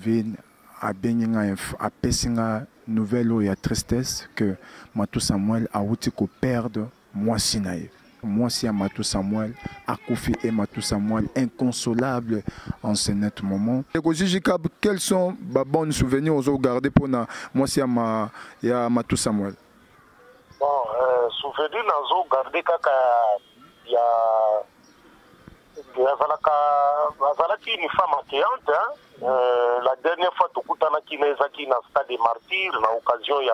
Alvin a béni a pessinga nouvelle où il y a tristesse que Matou Samuel a outi ko perdre moi sinaï. Moi si à Matou Samuel a Koufi et Matou Samuel inconsolable en ce net moment. Quels sont les bons souvenirs aux garder pour moi si à Matou Samuel? Bon, souvenir aux garder kaka il y a une femme accueillante. La dernière fois, tout le monde qui dans le stade des martyrs, dans l'occasion, il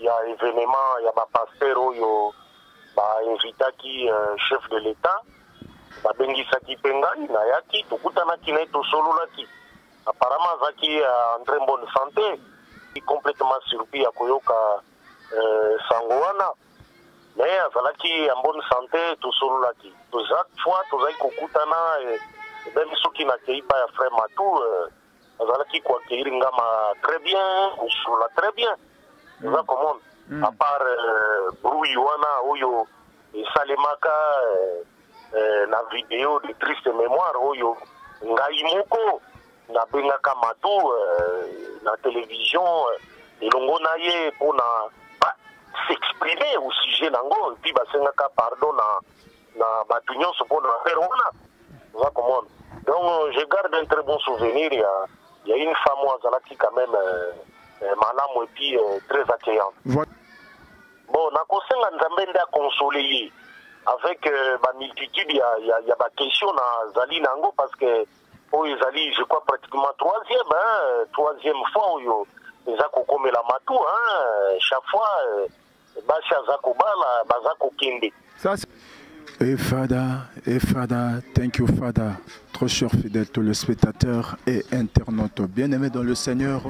y a événement, il y a un pasteur, il y a invité qui chef de l'État, Bengisa qui pengai, Nayaki, tout le monde qui n'est pas solo là. Apparemment, Zaki est en très bonne santé, il est complètement surpris à Koyoka Sangoana. Mais azalaki en bonne santé tout solo laki. Chaque fois tozali kokutana même ceux qui n'accueillent pas ya frère Matou azalaki ko accueillir ngama très bien, solo très bien. Ça comment à part bruit wana oyo salemaka na vidéo de triste mémoire oyo ngai moko na bengaka Matou na télévision elongo na ye pona s'exprimer au sujet d'ango et puis basengaka pardon na batunyo pour na faire on a comment donc je garde un très bon souvenir il y a une femme azalaki quand même malam et puis très accueillante. Bon na kosenga nzambe nda consoler avec ba multitude il y a ba question na zali nango parce que oyo zali je crois pratiquement troisième fois oyo ezako komela Matou chaque fois Fada, thank you Fada, trop cher fidèle téléspectateurs et internautes bien-aimés dans le Seigneur,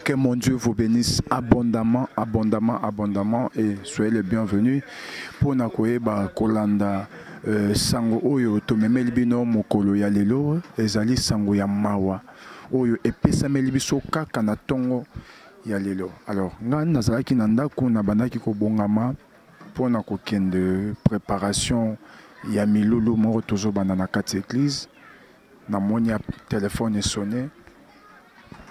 que mon Dieu vous bénisse abondamment, abondamment, abondamment et soyez les bienvenus pour Nakoeba Kolanda sango oyo tomemeli bino mokolo ya lelo ezali sango ya mawa oyo epesameli biso kaka na tongo ya lelo. Alors nga nazalaki na ndako na bandaki ko bongama pona ko kende préparation ya milulu moko toujours bana na kati église na moni téléphone sonné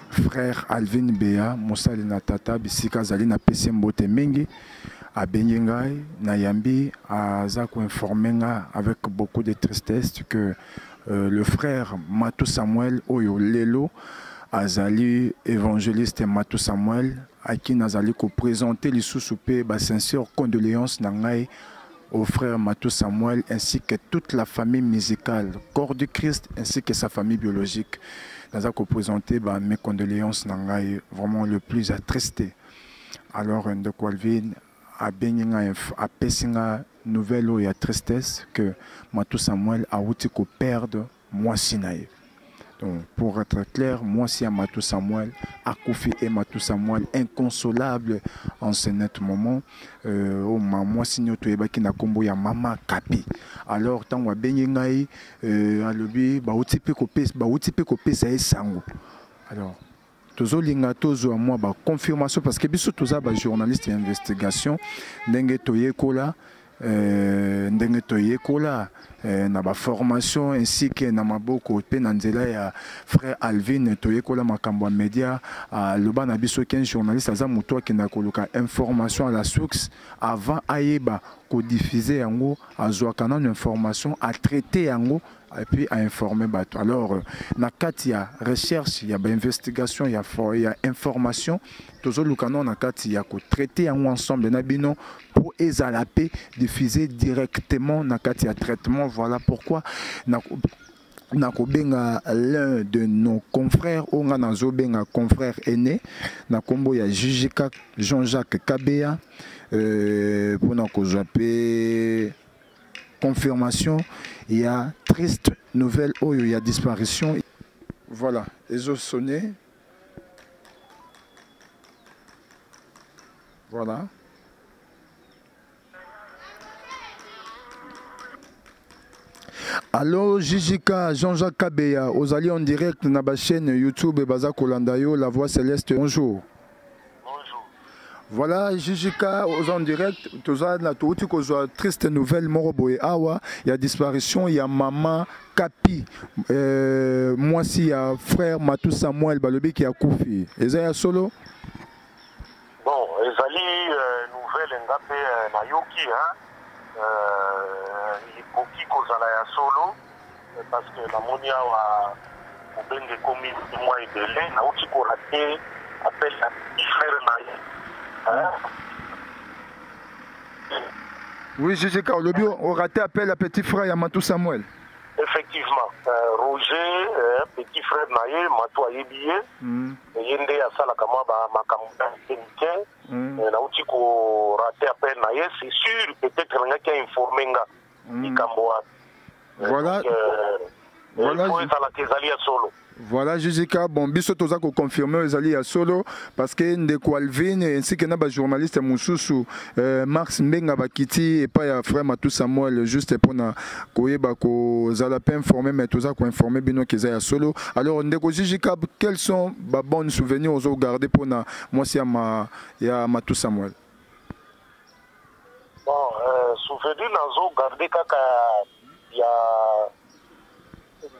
frère Alvin Bea mosali na tata bisika zali na pesi mbote mingi abengi ngai na yambi aza ko informer nga avec beaucoup de tristesse que le frère Matou Samuel oyo lelo azali évangéliste Matou Samuel à qui nazali ko présenter les sous-soupé ba sincère condoléances nangai au frère Matou Samuel ainsi que toute la famille musicale Corps du Christ ainsi que sa famille biologique. Nazali ko présenter ba mes condoléances nangai vraiment le plus attristé. Alors de Alvin a benga a pesinga nouvelle où il y a tristesse que Matou Samuel a outi ko perdre moi sinaï. Donc, pour être clair, moi si à Matou Samuel, à Koufi et Matou Samuel, inconsolable en ce net moment. Moi si nous sommes qui na kombo ya mama kapi. Alors tant wa benyengai alobi ba utipe kopé ça sango. Alors tozolinga tozo moi ba confirmation parce que biso toza ba journaliste d'investigation ndenge toyekola ndenge toyekola na ba formation ainsi que na maboko pe na nzela ya frère Alvin toyekola makambo média loba na biso ken journaliste aza muto ki na koluka information à la source avant ayeba ko diffuser yango azwa kana information à traiter yango et puis à informer bato. Alors na kati ya recherche ya ba investigation ya information tozo lukano na kati ya ko traiter yango ensemble na bino pour ezalape diffuser directement na kati ya traitement. Voilà pourquoi nakobenga l'un de nos confrères onga nazobenga confrère aîné na kombo ya Jijika Jean-Jacques Kabea pour nakozwape confirmation il y a triste nouvelle où il y a disparition. Voilà, les os sonnés. Voilà. Allô Jijika Jean-Jacques Kabea, aux alliés en direct dans la chaîne YouTube Baza Kolandayo, La Voix Céleste. Bonjour. Bonjour. Voilà, Jijika, aux en direct, tu as triste nouvelle, Moroboe Awa, il y a disparition, il y a maman Kapi, moi aussi, il y a frère Matou Samuel Balobi qui a Koufi. Et ça, il y a solo? Bon, ezali nouvelle ngape Nayoki, il koki kozala ya solo, parce que la monia wa obenge komi moi ebele, nauti ko raté appelle la petit frère Naye. Oui, Jijika, le bio, on raté appel à petit frère Yamatou Samuel. Effectivement, Roger, petit frère Naye, Matou Ayebiye, Yende Asala Kama Makamouda Kenken, Nauti ko raté appel Naye, c'est sûr, peut-être qu'il y a informé Ikamboa. Voilà. Voilà. Voilà, Jijika, bon, biso toza ko confirmer ezali ya solo parce que ndeko Alvin ainsi que na ba journaliste mususu Max Mbenga bakiti et pas ya frère Matou Samuel juste pour na koyeba ko zala pas informer mais toza ko informer bino que ya solo. Alors ndeko Jijika, quels sont ba bons souvenirs aux garder pour na moi si ya Matou Samuel? Bon, souvenir nazo garder kaka ya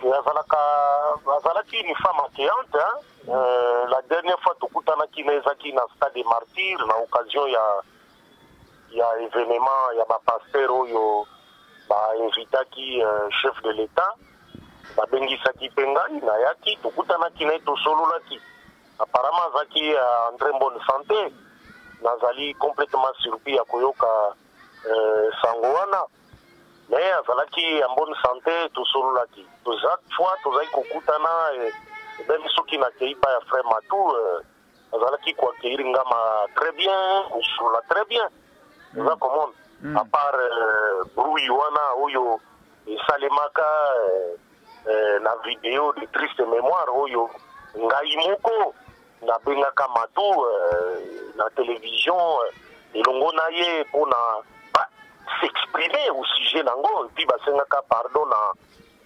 Azalaki une femme accueillante. La dernière fois, Tokutanaki Nezaki na stade des martyrs, na occasion il y a événement, il y a ma pasteur yo invité qui chef de l'État, Bengi Saki Pengai, Nayaki, Tokutanaki Neto Solo Laki. Apparemment, Zaki en très bonne santé, Nazali complètement surpris à Koyoka Sangoana. Mais azalaki en bonne santé tout solo laki. Chaque fois tozali kokutana même ceux qui n'accueillent pas frère Matou azalaki ko accueillir ngama très bien, solo très bien. Ça comment à part bruit wana oyo salemaka na vidéo de triste mémoire oyo ngai moko na bengaka Matou na télévision elongo na ye pona s'exprimer au sujet nango et puis basengaka pardon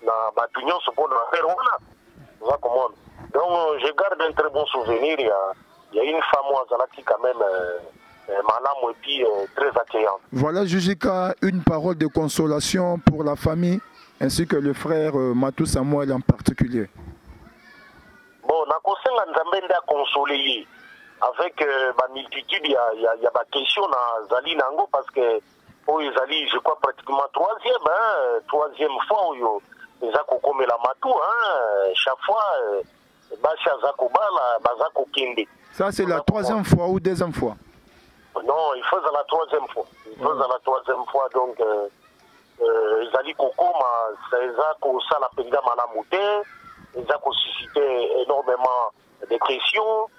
na batunyo pour na faire wana. Ça comment. Donc je garde un très bon souvenir, il y a une femme qui quand même malam et puis très accueillante. Voilà Jijika, une parole de consolation pour la famille ainsi que le frère Matou Samuel en particulier. Bon, na kosenga nzambe nda consoler avec ma multitude il y a ba question na zali nango parce que Ezali, je crois pratiquement troisième fois où ils ont la Matou, chaque fois, ça c'est la troisième fois ou deuxième fois? Non, il faisait la troisième fois. La troisième fois, donc, Ezali Kokoma, ça la penga malamouté, ils ont suscité énormément de questions.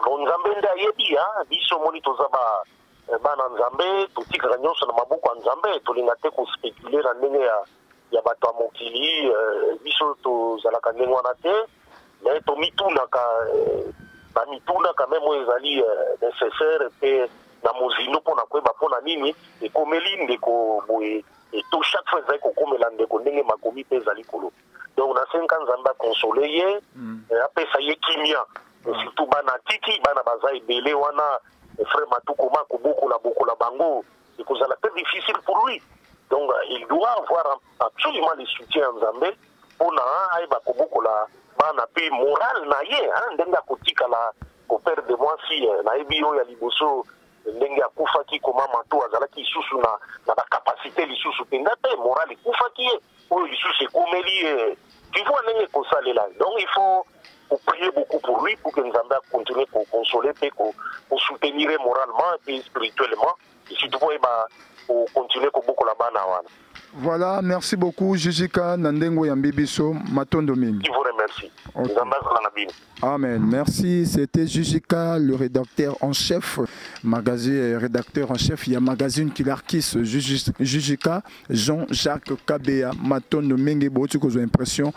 Bonzambenda yebi, biso monitozaba. Bana nzambe totikaka nyonso na maboko ya nzambe tolinga te kospécule na ndenge ya bato ya mokili biso tozalaka ndenge wana te me tomitunaka bamitunaka meme oyo ezali nécessaire mpe na mozindo mpona koyeba mpona nini ekomeli ndeko boye to chaque fois ezali kokomela ndeko ndenge makomi mpe ezali kolo donc nasenga nzambe akonsole ye apesa ye kimia surtout bana tiki bana baza ebele wana frère Matou Koma Bokola Bango, c'est très difficile pour lui. Donc il doit avoir absolument le soutien en Zambé pour na aiba Kobokola bana pe moral na ye ndenga kotika la ko père de moi si na ebio ya liboso ndenga kufaki koma Matou azalaki susu na ba capacité li susu penga pe moral kufaki o li susu komeli tu vois nenge ko salela. Donc il faut prier beaucoup pour lui, pour que nous allons continuer à consoler, pour soutenir moralement et spirituellement. Et surtout pour continuer à beaucoup là-bas. Voilà, merci beaucoup, Jijika Nandengo Yambibiso, Matondo Mimi. Je vous remercie. Okay. Amen. Merci. C'était Jijika, le rédacteur en chef, rédacteur en chef. Il y a magazine qui l'arquisse, Jijika, Jean-Jacques Kabea, Matondo Menge, tu as impression.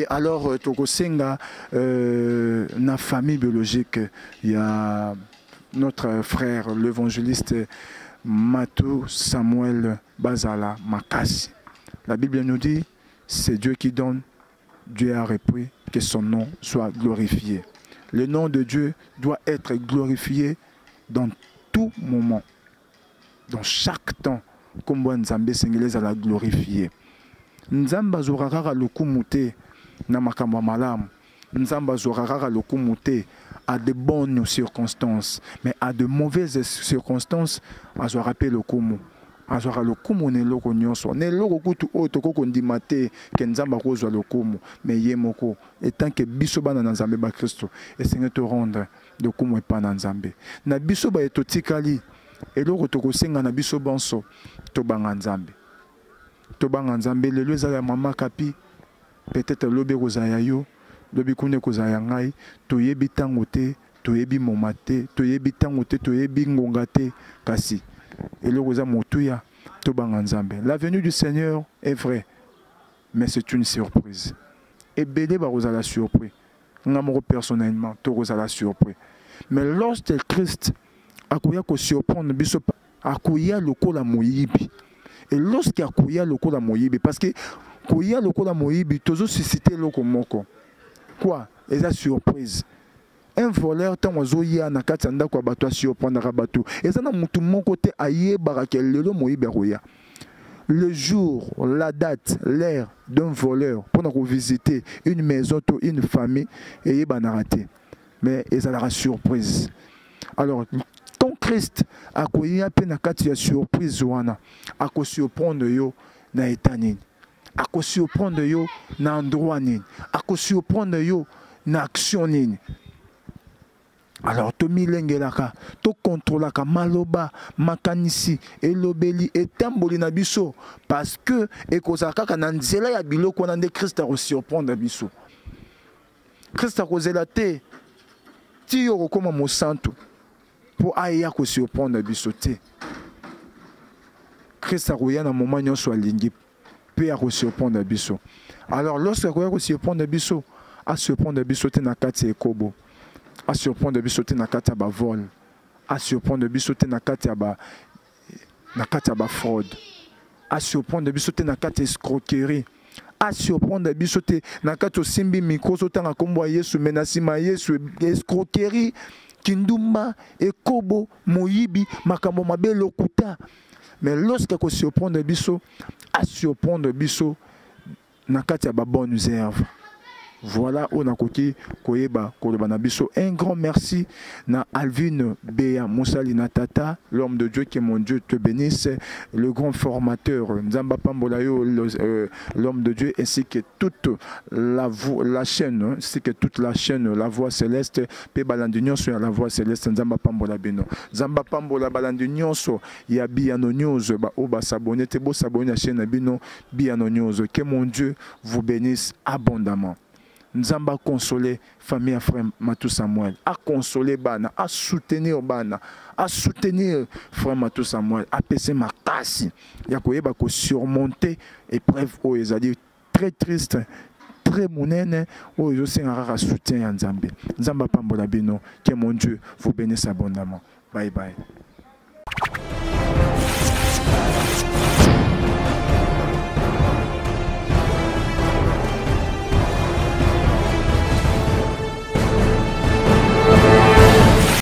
Alors, Tokosenga, na famille biologique, il y a notre frère, l'évangéliste Matou Samuel Bazala Makasi. La Bible nous dit, c'est Dieu qui donne, Dieu a repris, que son nom soit glorifié. Le nom de Dieu doit être glorifié dans tout moment, dans chaque temps, comme Nzambe Sengele à la glorifier. Nzamba zorara lokumute na makambo malam. Nzamba zorara lokumute à de bonnes circonstances, mais à de mauvaises circonstances, à se rappeler le kumu. À se rappeler le kumu ne loko nyonso. Ne loko kutu oto koko ndimate ke nzamba kozwa le kumu, mais yemoko. Et tant que bisobana na Nzambe ba Christo, et Seigneur te rendre le kumu et pas na Nzambe. Na bisoba etotikali, et loko toko senga na bisobanso, to banga Nzambe. Tobanga Nzambe lelo ezala mama kapi peut-être lobe kozaya yo lobi kune kozaya ngai toyebi tango te toyebi moma te toyebi tango te toyebi ngonga te kasi eloko za motuya tobanga Nzambe. La venue du Seigneur est vraie, mais c'est une surprise. Et belé ba kozala surpris ngamoko personnellement to kozala surpris, mais lorsque Christ akoya ko surprendre biso akoya lokola moyibi. Et lorsqu'il y a Kouya le Kola Moyibi, parce que Kouya le Kola Moyibi, toujours suscité le Komoko. Quoi? Et ça surprise. Un voleur, tant ozoya na katanda kwa bato surprendre rabatu. Et ça na mutu mon côté aye barakel le Moyibi Roya. Le jour, la date, l'heure d'un voleur pour visiter une maison, une famille, et banarate. Mais et ça la surprise. Alors quand Christ a connu un peu de surprise, a surprendre yo na etanine, a surprendre yo na endroit nini, a surprendre yo na action nini. Alors to milengelaka, to contrôlaka maloba, makanisi, elobeli, etamboli na biso, parce que ekozaka na nzela ya biloko na nde Christ a surprendre biso. Christ a kozela te, ti yo koma mo santo. Pour aya ko surprendre bisoté. Christ a roya na moment nyonso alingi pe a ko surprendre biso. Alors lorsque roya ko surprendre biso, a surprendre bisoté na kati ekobo, a surprendre bisoté na kati ba vol, a surprendre bisoté na kati ba fraude, a surprendre bisoté na kati escroquerie, a surprendre bisoté na kati osimbi micro sotanga kombo Yesu menasima Yesu escroquerie. Kindumba, Ekobo, Moyibi, Makambo Mabe Lokuta. Mais lorsqu'il faut surprendre biso, à surprendre biso, nakati ba bonnes œuvres. Voilà, on a côté Koyeba Kolobanabiso. Un grand merci na Alvin Béa Moussalina Tata, l'homme de Dieu qui est mon Dieu te bénisse, le grand formateur Nzamba Pambolayo, l'homme de Dieu, ainsi que toute la chaîne, ainsi que toute la chaîne, la voix céleste, Pe Balandunion sur la voix céleste, Nzamba Pambola Beno. Nzamba Pambola Balandunion so, ya Biano News, Oba s'abonner, te beau s'abonner à la chaîne Bino, Biano News. Que mon Dieu vous bénisse abondamment. Nzamba consoler famille à frère Matou Samuel, à consoler Bana, à soutenir Bana, à soutenir frère Matou Samuel, à passer ma tasse. Il y a quoi surmonter épreuve où ils ont dit très triste, très monnaie, où ils ont un soutien à Nzambe. Nzamba Pambola Bino, que mon Dieu vous bénisse abondamment. Bye bye.